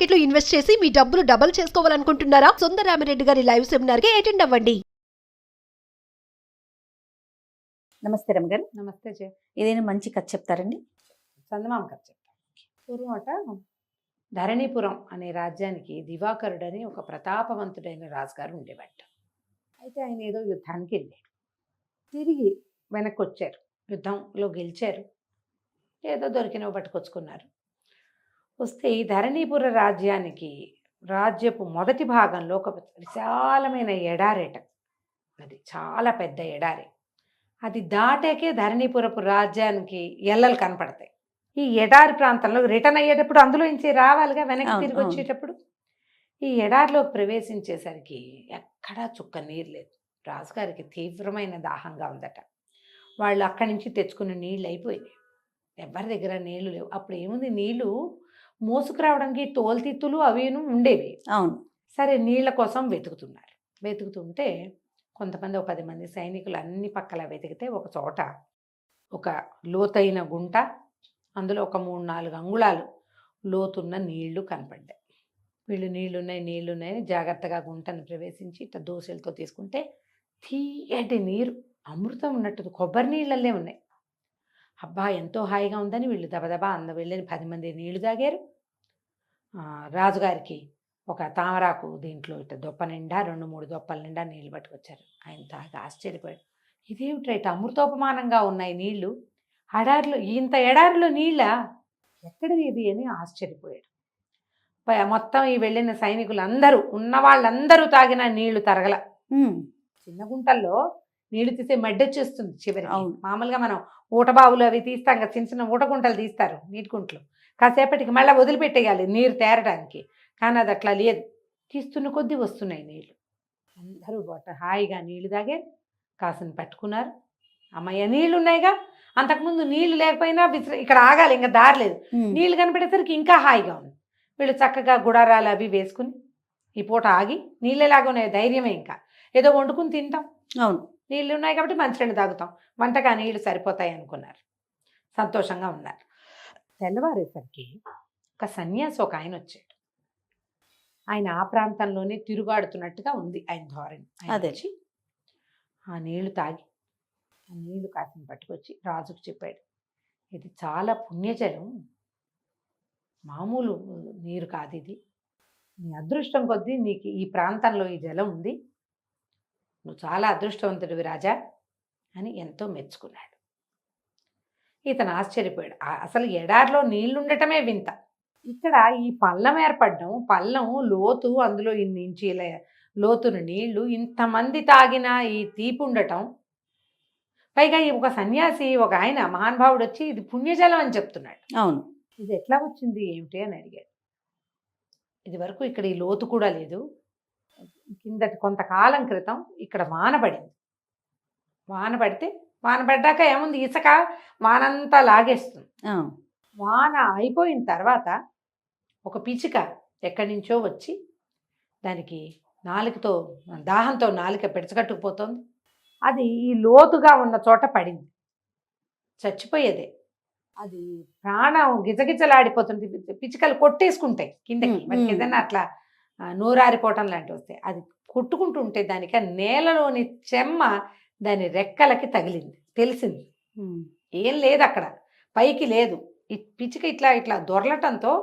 Market లో invest చేసి మీ డబ్బులు డబుల్ చేసుకోవాలనుకుంటున్నారా? సుందరరామిరెడ్డి గారి లైవ్ సెమినార్ కి అటెండ్ అవ్వండి. నమస్తే రమ్మగారు. నమస్తే జయ. ఏదైనా మంచి కథ చెప్తారండి? చందమామ కథ చెప్తాను. పూర్వమట ధరణీపురం అనే రాజ్యానికి దివాకరుడని ఒక ప్రతాపవంతుడైన రాజుగారు ఉండేవాట. అయితే ఆయన ఏదో యుద్ధానికి వెళ్ళాడు. తిరిగి వెనక్కి వచ్చారు. యుద్ధంలో గెలిచారు. ఏదో దొరికినవి పట్టుకొచ్చుకున్నారు. వస్తే ఈ ధరణీపుర రాజ్యపు మొదటి భాగంలో ఒక విశాలమైన ఎడారేట. అది చాలా పెద్ద ఎడారి. అది దాటాకే ధరణీపురపు రాజ్యానికి ఎల్లలు కనపడతాయి. ఈ ఎడారి ప్రాంతంలో రిటర్న్ అయ్యేటప్పుడు అందులో నుంచి రావాలిగా, వెనక్కి తిరిగి వచ్చేటప్పుడు. ఈ ఎడారిలో ప్రవేశించేసరికి ఎక్కడా చుక్క నీరు లేదు. రాజుగారికి తీవ్రమైన దాహంగా ఉందట. వాళ్ళు అక్కడి నుంచి తెచ్చుకున్న నీళ్ళు అయిపోయినాయి. ఎవరి దగ్గర నీళ్లు లేవు. అప్పుడు ఏముంది, నీళ్లు మోసుకురావడానికి తోలుతిత్తులు అవిను ఉండేవి. అవును. సరే, నీళ్ల కోసం వెతుకుతున్నారు. వెతుకుతుంటే కొంతమంది, 10 మంది సైనికులు అన్ని పక్కల వెతికితే ఒక చోట ఒక లోతైన గుంట, అందులో ఒక 3-4 అంగుళాలు లోతున్న నీళ్లు కనపడ్డాయి. వీళ్ళు నీళ్లున్నాయి జాగ్రత్తగా గుంటను ప్రవేశించి ఇట్లా దోశలతో తీసుకుంటే తీయటి నీరు, అమృతం ఉన్నట్టు కొబ్బరి నీళ్ళల్లే ఉన్నాయి. అబ్బా, ఎంతో హాయిగా ఉందని వీళ్ళు దబదబా వెళ్ళని 10 మంది నీళ్లు తాగారు. రాజుగారికి ఒక తామరాకు దీంట్లో ఇట్లా దొప్ప నిండా 2-3 దొప్పల నిండా నీళ్ళు పట్టుకొచ్చారు. ఆయన తాగి ఆశ్చర్యపోయాడు. ఇదేమిట్రా ఇట్లా అమృతోపమానంగా ఉన్నాయి నీళ్లు, ఇంత ఎడారిలో నీళ్ళ ఎక్కడిది ఇది అని ఆశ్చర్యపోయాడు. మొత్తం ఈ వెళ్ళిన సైనికులు అందరూ, ఉన్న వాళ్ళందరూ తాగిన నీళ్లు తరగల. చిన్న గుంటల్లో నీళ్లు తీసే మడ్డొచ్చేస్తుంది చివరికి. మామూలుగా మనం ఊటబావులు అవి తీస్తాం కదా, చిన్న చిన్న ఊట గుంటలు తీస్తారు, నీటి గుంటలు. కాసేపటికి మళ్ళీ వదిలిపెట్టేయాలి నీరు తేరడానికి. కానీ అది అట్లా లేదు. తీస్తున్న కొద్దీ వస్తున్నాయి నీళ్లు. అందరూ హాయిగా నీళ్లు తాగారు. కాసుని పట్టుకున్నారు. అమ్మయ్య, నీళ్లు ఉన్నాయిగా. అంతకుముందు నీళ్లు లేకపోయినా ఇక్కడ ఆగాలి, ఇంకా దారి లేదు. నీళ్లు కనిపెట్టేసరికి ఇంకా హాయిగా ఉంది. వీళ్ళు చక్కగా గుడారాలు అవి వేసుకుని ఈ పూట ఆగి, నీళ్ళలాగా ఉన్నాయి, ధైర్యమే. ఇంకా ఏదో వండుకుని తింటాం. అవును, నీళ్ళు ఉన్నాయి కాబట్టి మంచినీళ్ళు తాగుతాం, వంటగా నీళ్లు సరిపోతాయి అనుకున్నారు. సంతోషంగా ఉన్నారు. తెల్లవారేసరికి ఒక సన్యాసి ఒక ఆయన వచ్చాడు. ఆయన ఆ ప్రాంతంలోనే తిరుగాడుతున్నట్టుగా ఉంది ఆయన ధోరణి. వచ్చి ఆ నీళ్లు తాగి ఆ నీళ్లు కాసిన పట్టుకొచ్చి రాజుకు చెప్పాడు, ఇది చాలా పుణ్యజలం, మామూలు నీరు కాదు ఇది. నీ అదృష్టం కొద్దీ నీకు ఈ ప్రాంతంలో ఈ జలం ఉంది, నువ్వు చాలా అదృష్టవంతుడివి రాజా అని ఎంతో మెచ్చుకున్నాడు. ఇతను ఆశ్చర్యపోయాడు. అసలు ఎడారిలో నీళ్లుండటమే వింత. ఇక్కడ ఈ పల్లం ఏర్పడడం, పల్లం లోతు, అందులో ఇన్ని లోతున నీళ్లు, ఇంతమంది తాగిన ఈ తీపి ఉండటం, పైగా ఈ ఒక సన్యాసి, ఒక ఆయన మహానుభావుడు వచ్చి ఇది పుణ్యజలం అని చెప్తున్నాడు. అవును, ఇది ఎట్లా వచ్చింది ఏమిటి అని అడిగాడు. ఇది వరకు ఇక్కడ ఈ లోతు కూడా లేదు. కిందటి కొంతకాలం క్రితం ఇక్కడ వాన పడింది. వాన పడ్డాక ఏముంది, ఇసుక వానంతా లాగేస్తుంది. వాన అయిపోయిన తర్వాత ఒక పిచ్చుక ఎక్కడి నుంచో వచ్చి దానికి దాహంతో నాలుక పెడచగట్టుకుపోతుంది. అది ఈ లోతుగా ఉన్న చోట పడింది, చచ్చిపోయేదే. అది ప్రాణం గిజగిజలాడిపోతుంది. పిచ్చుకలు కొట్టేసుకుంటాయి కిందకి, మనకి ఏదైనా అట్లా నూరారిపోవటం లాంటివి వస్తాయి. అది కొట్టుకుంటుంటే దానికి ఆ నేలలోని చెమ్మ దాని రెక్కలకి తగిలింది. తెలిసింది ఏం లేదు అక్కడ, పైకి లేదు. ఈ పిచ్చుక ఇట్లా దొరలటంతో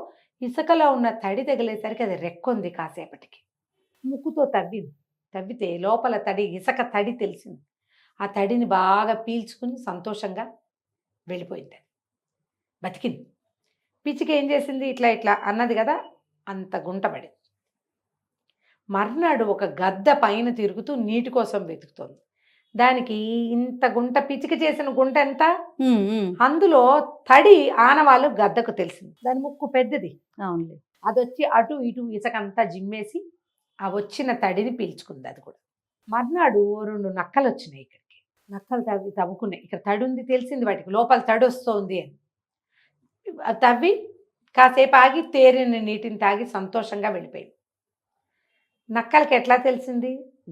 ఇసుకలో ఉన్న తడి తగిలేసరికి అది రెక్కొంది. కాసేపటికి ముక్కుతో తవ్వితే లోపల ఇసుక తడి తెలిసింది. ఆ తడిని బాగా పీల్చుకుని సంతోషంగా వెళ్ళిపోయింది. బతికింది. పిచ్చుక ఏం చేసింది, ఇట్లా అన్నది కదా, అంత గుంట పడింది. మర్నాడు ఒక గద్ద పైన తిరుగుతూ నీటి కోసం వెతుకుతోంది. దానికి ఇంత గుంట, పిచ్చిక చేసిన గుంట ఎంత, అందులో తడి ఆనవాళ్ళు గద్దకు తెలిసింది. దాని ముక్కు పెద్దది. అవును, అది వచ్చి అటు ఇటు ఇసుకంతా జిమ్మేసి ఆ వచ్చిన తడిని పీల్చుకుంది. అది కూడా మర్నాడు 2 నక్కలు వచ్చినాయి ఇక్కడికి. నక్కలు తవ్వుకున్నాయి. ఇక్కడ తడి ఉంది తెలిసింది వాటికి, లోపల తడి వస్తుంది అని. తవ్వి కాసేపు ఆగి తేరిన నీటిని తాగి సంతోషంగా వెళ్ళిపోయింది. నక్కలకి ఎట్లా తెలిసింది,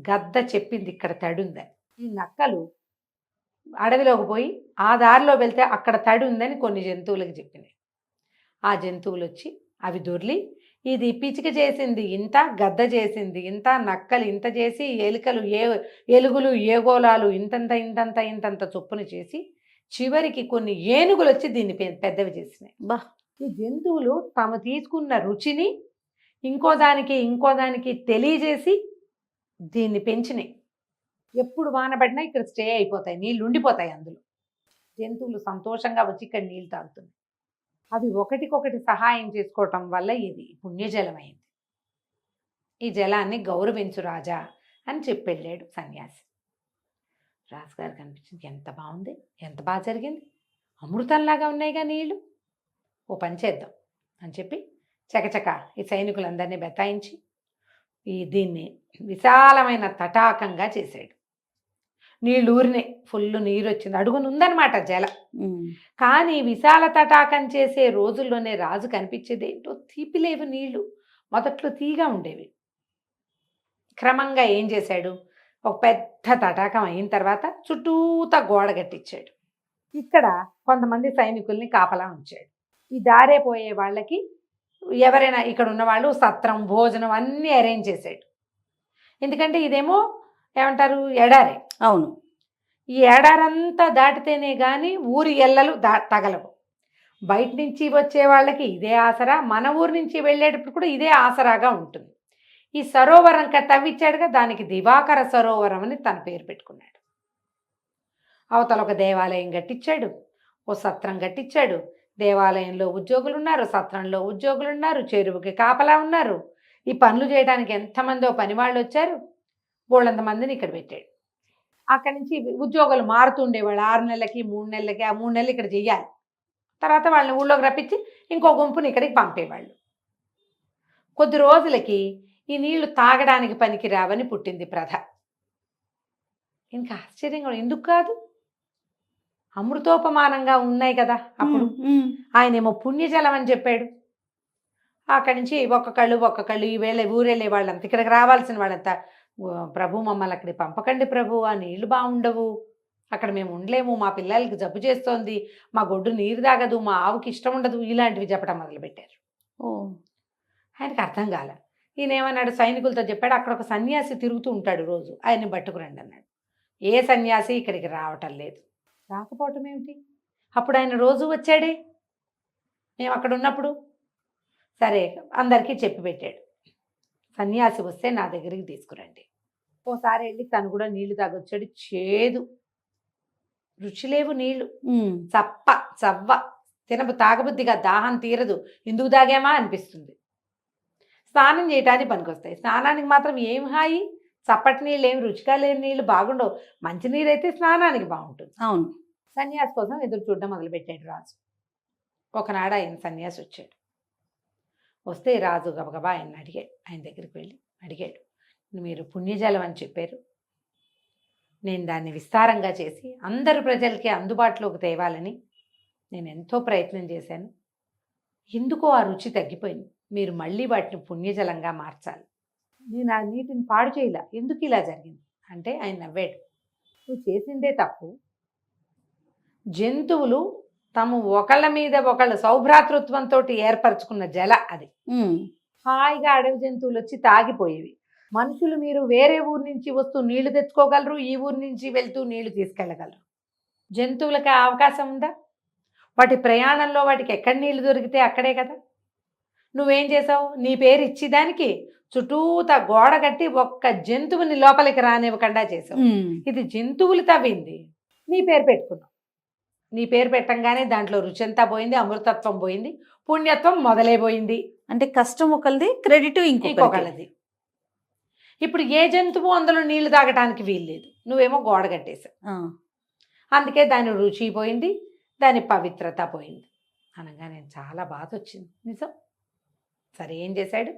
గద్ద చెప్పింది ఇక్కడ తడి ఉందని. ఈ నక్కలు అడవిలోకి పోయి ఆ దారిలో వెళ్తే అక్కడ తడి ఉందని కొన్ని జంతువులకు చెప్పినాయి. ఆ జంతువులు వచ్చి అవి దొర్లి ఇది పిచిక చేసింది ఇంత, గద్ద చేసింది ఇంత, నక్కలు ఇంత చేసి, ఎలుకలు ఎలుగులు ఏగోళాలు ఇంతంత చొప్పున చేసి చివరికి కొన్ని ఏనుగులు వచ్చి దీన్ని పెద్దవి చేసినాయి. బా. ఈ జంతువులు తాము తీసుకున్న రుచిని ఇంకో దానికి తెలియజేసి దీన్ని పెంచినాయి. ఎప్పుడు వానబడినా ఇక్కడ స్టే అయిపోతాయి, నీళ్ళు ఉండిపోతాయి అందులో. జంతువులు సంతోషంగా వచ్చి ఇక్కడ నీళ్ళు తాగుతున్నాయి. అవి ఒకటికొకటి సహాయం చేసుకోవటం వల్ల ఇది పుణ్యజలమైంది. ఈ జలాన్ని గౌరవించు రాజా అని చెప్పెళ్ళాడు సన్యాసి. రాజుగారికి అనిపించింది, ఎంత బాగుంది, ఎంత బాగా జరిగింది, అమృతంలాగా ఉన్నాయిగా నీళ్ళు, ఓ పని చేద్దాం అని చెప్పి చకచక ఈ సైనికులందరినీ బెతాయించి దీన్ని విశాలమైన తటాకంగా చేశాడు. నీళ్ళు ఊరినే, ఫుల్ నీరు వచ్చింది, అడుగునుందనమాట జలం. కానీ విశాల తటాకం చేసే రోజుల్లోనే రాజు కనిపించేది ఏంటో తీపి లేవు నీళ్లు. మొదట్లో తీగా ఉండేవి. క్రమంగా ఏం చేశాడు, ఒక పెద్ద తటాకం అయిన తర్వాత చుట్టూతా గోడ కట్టించాడు. ఇక్కడ కొంతమంది సైనికుల్ని కాపలా ఉంచాడు. ఈ దారే పోయే వాళ్ళకి ఎవరైనా ఇక్కడ ఉన్న వాళ్ళు సత్రం, భోజనం అన్నీ అరేంజ్ చేశాడు. ఎందుకంటే ఇదేమో ఏమంటారు, ఎడారే. అవును. ఈ ఎడారంతా దాటితేనే కానీ ఊరి ఎల్లలు తగలవు. బయట నుంచి వచ్చే వాళ్ళకి ఇదే ఆసరా, మన ఊరి నుంచి వెళ్ళేటప్పుడు కూడా ఇదే ఆసరాగా ఉంటుంది. ఈ సరోవరం తవ్విచ్చాడుగా, దానికి దివాకర సరోవరం అని తన పేరు పెట్టుకున్నాడు. అవతల ఒక దేవాలయం కట్టించాడు, ఓ సత్రం కట్టించాడు. దేవాలయంలో ఉద్యోగులు ఉన్నారు, సత్రంలో ఉద్యోగులు ఉన్నారు, చెరువుకి కాపలా ఉన్నారు. ఈ పనులు చేయడానికి ఎంతమందో పనివాళ్ళు వచ్చారు. బోళ్ళంత మందిని ఇక్కడ పెట్టాడు. అక్కడి నుంచి ఉద్యోగులు మారుతుండేవాళ్ళు, 6 నెలలకి 3 నెలలకి, ఆ 3 నెలలు ఇక్కడ చెయ్యాలి. తర్వాత వాళ్ళని ఊళ్ళోకి రప్పించి ఇంకో గుంపుని ఇక్కడికి పంపేవాళ్ళు. కొద్ది రోజులకి ఈ నీళ్లు తాగడానికి పనికి రావని పుట్టింది ప్రథ. ఇంకా ఆశ్చర్యంగా, ఎందుకు కాదు, అమృతోపమానంగా ఉన్నాయి కదా. అప్పుడు ఆయనేమో పుణ్యజలం అని చెప్పాడు. అక్కడి నుంచి ఒక్కొక్కళ్ళు ఈవేళ ఊరెళ్ళే వాళ్ళంతా, ఇక్కడికి రావాల్సిన వాళ్ళంతా, ప్రభు మమ్మల్ని అక్కడికి పంపకండి ప్రభు, ఆ నీళ్లు బాగుండవు, అక్కడ మేము ఉండలేము, మా పిల్లలకి జబ్బు చేస్తోంది, మా గొడ్డు నీరు తాగదు, మా ఆవుకి ఇష్టం ఉండదు, ఇలాంటివి చెప్పడం మొదలుపెట్టారు. ఆయనకు అర్థం కాలే. ఈయన ఏమన్నాడు, సైనికులతో చెప్పాడు, అక్కడ ఒక సన్యాసి తిరుగుతూ ఉంటాడు రోజు, ఆయన్ని పట్టుకురండి అన్నాడు. ఏ సన్యాసి ఇక్కడికి రావటం లేదు. రాకపోవటం ఏమిటి, అప్పుడు ఆయన రోజు వచ్చాడే మేము అక్కడ ఉన్నప్పుడు. సరే అందరికీ చెప్పి పెట్టాడు, సన్యాసి వస్తే నా దగ్గరికి తీసుకురండి. ఓసారి వెళ్ళి తను కూడా నీళ్లు తాగొచ్చాడు. చేదు, రుచి లేవు నీళ్లు, చవ్వ, తాగబుద్దిగా, దాహం తీరదు, ఎందుకు తాగామా అనిపిస్తుంది. స్నానం చేయటానికి పనికొస్తాయి, స్నానానికి మాత్రం ఏం హాయి, చప్పటి నీళ్ళు, ఏం రుచిగా లేని నీళ్ళు బాగుండవు. మంచినీరు అయితే స్నానానికి బాగుంటుంది. అవును. సన్యాసి కోసం ఎదురు చూడడం మొదలుపెట్టాడు రాజు. ఒకనాడు ఆయన సన్యాసి వచ్చాడు. వస్తే రాజు గబగబా ఆయన దగ్గరికి వెళ్ళి అడిగాడు, మీరు పుణ్యజలం అని చెప్పారు, నేను దాన్ని విస్తారంగా చేసి అందరు ప్రజలకి అందుబాటులోకి తేవాలని నేను ఎంతో ప్రయత్నం చేశాను, ఎందుకో ఆ రుచి తగ్గిపోయింది, మీరు మళ్ళీ వాటిని పుణ్యజలంగా మార్చాలి, నేను ఆ నీటిని పాడు చేయలే, ఎందుకు ఇలా జరిగింది అంటే ఆయన నవ్వాడు. నువ్వు చేసిందే తప్పు, జంతువులు తాము ఒకళ్ళ మీద ఒకళ్ళు సౌభ్రాతృత్వంతో ఏర్పరచుకున్న జల అది. హాయిగా అడవి జంతువులు వచ్చి తాగిపోయేవి. మనుషులు మీరు వేరే ఊరు నుంచి వస్తూ నీళ్లు తెచ్చుకోగలరు, ఈ ఊరు నుంచి వెళ్తూ నీళ్లు తీసుకెళ్ళగలరు. జంతువులకి ఆ అవకాశం ఉందా? వాటి ప్రయాణంలో వాటికి ఎక్కడ నీళ్లు దొరికితే అక్కడే కదా. నువ్వేం చేసావు, నీ పేరు ఇచ్చేదానికి చుట్టూతా గోడ కట్టి ఒక్క జంతువుని లోపలికి రానివ్వకుండా చేసావు. ఇది జంతువులు తవ్వింది, నీ పేరు పెట్టుకున్నావు. నీ పేరు పెట్టంగానే దాంట్లో రుచి అంతా పోయింది, అమృతత్వం పోయింది, పుణ్యత్వం మొదలైపోయింది. అంటే కష్టం ఒకళ్ళది, క్రెడిట్ ఇంకొకళ్ళది. ఇప్పుడు ఏ జంతువు అందులో నీళ్లు తాగటానికి వీల్లేదు, నువ్వేమో గోడ కట్టేశావు. అందుకే దాని రుచి పోయింది, దాని పవిత్రత పోయింది అనగా నేను చాలా బాధ వచ్చింది. నిజం. సరే ఏం చేశాడు,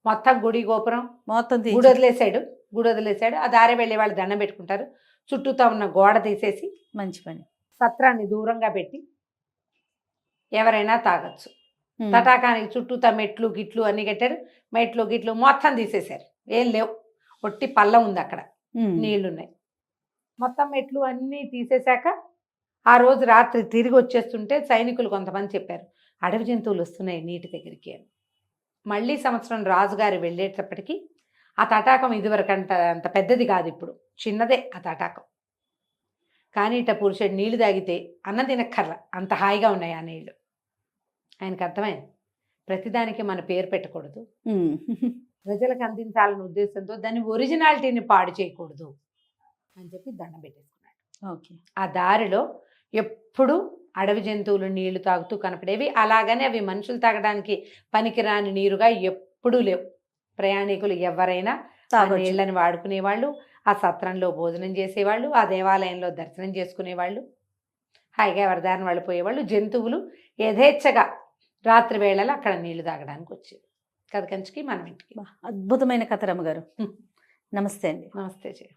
మొత్తం గుడి గోపురం మొత్తం గుడి వదిలేశాడు. ఆ దారి వెళ్ళే వాళ్ళు దండం పెట్టుకుంటారు, చుట్టూతో ఉన్న గోడ తీసేసి మంచి పని, సత్రాన్ని దూరంగా పెట్టి ఎవరైనా తాగొచ్చు. తటాకానికి చుట్టూతా మెట్లు గిట్లు అన్ని కట్టారు, మెట్లు గిట్లు మొత్తం తీసేశారు, ఏం లేవు, ఒట్టి పళ్ళం ఉంది అక్కడ, నీళ్లున్నాయి. మొత్తం మెట్లు అన్నీ తీసేశాక ఆ రోజు రాత్రి తిరిగి వచ్చేస్తుంటే సైనికులు కొంతమంది చెప్పారు, అడవి జంతువులు వస్తున్నాయి నీటి దగ్గరికి అని. మళ్ళీ సంవత్సరం రాజుగారు వెళ్ళేటప్పటికి ఆ తటాకం ఇదివరకు అంత పెద్దది కాదు, ఇప్పుడు చిన్నదే ఆ తటాకం. కానీ ఇట పురుషుడు నీళ్లు తాగితే అన్నం తినక్కర్ల, అంత హాయిగా ఉన్నాయి ఆ నీళ్లు. ఆయనకు అర్థమైంది ప్రతిదానికి మన పేరు పెట్టకూడదు, ప్రజలకు అందించాలనే ఉద్దేశంతో దాని ఒరిజినాలిటీని పాడు చేయకూడదు అని చెప్పి దండం పెట్టేసుకున్నాడు. ఓకే. ఆ దారిలో ఎప్పుడు అడవి జంతువులు నీళ్లు తాగుతూ కనపడేవి, అలాగనే అవి మనుషులు తాగడానికి పనికిరాని నీరుగా ఎప్పుడూ లేవు. ప్రయాణికులు ఎవరైనా ఆ నీళ్ళని వాడుకునేవాళ్ళు, ఆ సత్రంలో భోజనం చేసేవాళ్ళు, ఆ దేవాలయంలో దర్శనం చేసుకునేవాళ్ళు, హాయిగా ఎవరి దారిని వాళ్ళు పోయేవాళ్ళు. జంతువులు యథేచ్ఛగా రాత్రి వేళలో అక్కడ నీళ్లు తాగడానికి వచ్చేవి. కథ కంచికి మనం ఇంటికి. అద్భుతమైన కథ రమ్మగారు. నమస్తే అండి. నమస్తే జయ.